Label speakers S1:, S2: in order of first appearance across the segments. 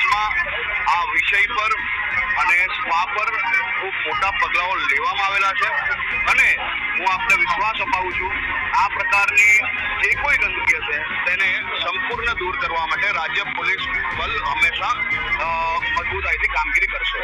S1: દિવસમાં આ વિષય પર અને સ્પા પર ખૂબ મોટા પગલાઓ લેવામાં આવેલા છે અને હું આપને વિશ્વાસ અપાવું છું આ પ્રકારની જે કોઈ ગંદકી હશે તેને સંપૂર્ણ દૂર કરવા માટે રાજ્ય પોલીસ બલ હંમેશા મજબૂતાઈથી કામગીરી કરશે.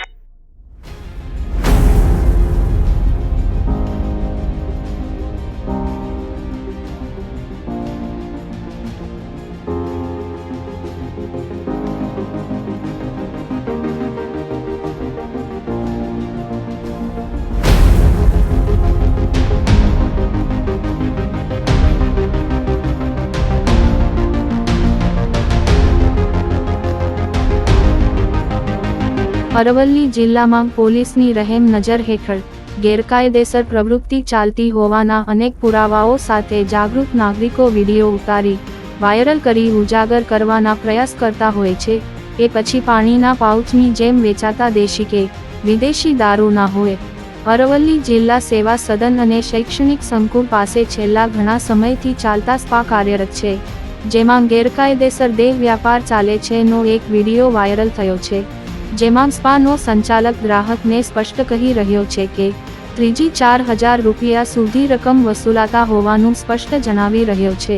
S2: અરવલ્લી જિલ્લામાં પોલીસની રહેમ નજર હેઠળ ગેરકાયદેસર પ્રવૃત્તિ ચાલતી હોવાના અનેક પુરાવાઓ સાથે જાગૃત નાગરિકો વિડીયો ઉતારી વાયરલ કરી ઉજાગર કરવાના પ્રયાસ કરતા હોય છે. એ પછી પાણીના પાઉચની જેમ વેચાતા દેશી કે વિદેશી દારૂ ના હોય. અરવલ્લી જિલ્લા સેવા સદન અને શૈક્ષણિક સંકુલ પાસે છેલ્લા ઘણા સમયથી ચાલતા સ્પા કાર્યરત છે, જેમાં ગેરકાયદેસર દેહ વ્યાપાર ચાલે છે નો એક વિડીયો વાયરલ થયો છે, જેમાં સ્પાનો સંચાલક ગ્રાહકને સ્પષ્ટ કહી રહ્યો છે કે ત્રીજી 4,000 રૂપિયા સુધી રકમ વસૂલાતા હોવાનું સ્પષ્ટ જણાવી રહ્યો છે.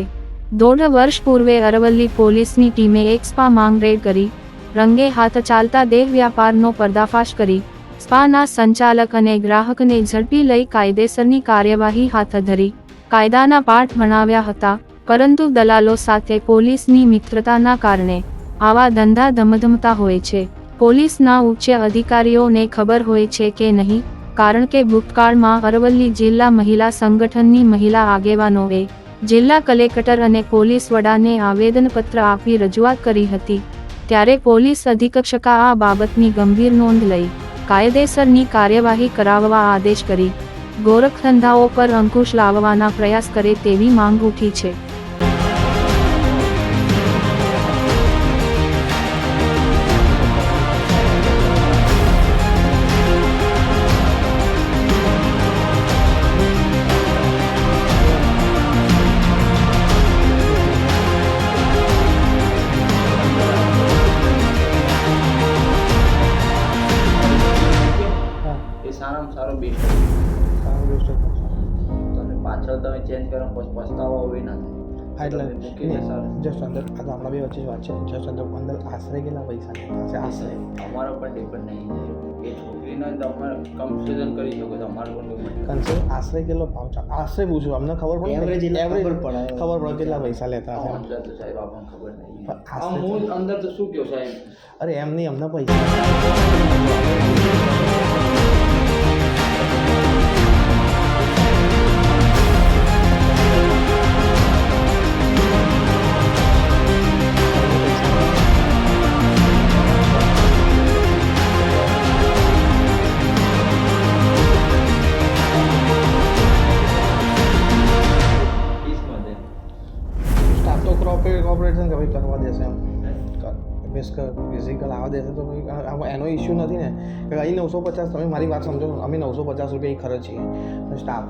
S2: 1.5 વર્ષ પૂર્વે અરવલ્લી પોલીસની ટીમે એક સ્પા માંગ રેડ કરી રંગે હાથ ચાલતા દેહ વ્યાપારનો પર્દાફાશ કરી સ્પાના સંચાલક અને ગ્રાહકને ઝડપી લઈ કાયદેસરની કાર્યવાહી હાથ ધરી કાયદાના પાઠ ભણાવ્યા હતા. પરંતુ દલાલો સાથે પોલીસની મિત્રતાના કારણે આવા ધંધા ધમધમતા હોય છે. પોલીસના ઉચ્ચ અધિકારીઓને ખબર હોય છે કે નહીં, કારણ કે ભૂતકાળમાં અરવલ્લી જિલ્લા મહિલા સંગઠનની મહિલા આગેવાનોએ જિલ્લા કલેક્ટર અને પોલીસ વડાને આવેદનપત્ર આપી રજૂઆત કરી હતી. ત્યારે પોલીસ અધિક્ષકે આ બાબતની ગંભીર નોંધ લઈ કાયદેસરની કાર્યવાહી કરાવવા આદેશ કરી ગોરખધંધાઓ પર અંકુશ લાવવાના પ્રયાસ કરે તેવી માંગ ઉઠી છે.
S3: સારો બેસ્ટ તમે પાછળ તમે ચેન્જ કરો પછી પસ્તાવો હોય ના
S4: થાય. એટલે જસ્ટ અંદર આ તો આપણા બે વચ્ચે વાત છે. જસ્ટ અંદર આશરે કેટલા પૈસા છે? આશરે
S3: અમારો પણ ડિપેન્ડ નહીં થાય એ છોકરીનો તમારે કન્સિડર કરી શકો છો. અમારો પણ ડિપેન્ડ
S4: કન્સિડર આશરે કેટલો ભાવ છે? આશરે પૂછું, અમને ખબર પડે
S3: એવરેજ
S4: ખબર પડે કેટલા પૈસા લેતા હશે.
S3: અંદર તો સાહેબ આપણને ખબર નહીં.
S4: આશરે
S3: હું અંદર તો શું કહ્યું સાહેબ?
S4: અરે એમ નહીં, અમને પૈસા કોર્પોરેશન કે ભાઈ કરવા દેશે એમ ફિઝિકલ આવવા દેશે તો ભાઈ એનો ઇસ્યુ નથી ને કે અહીં 950 તમે મારી વાત સમજો, અમે 950 રૂપિયા ખર્ચીએ સ્ટાફ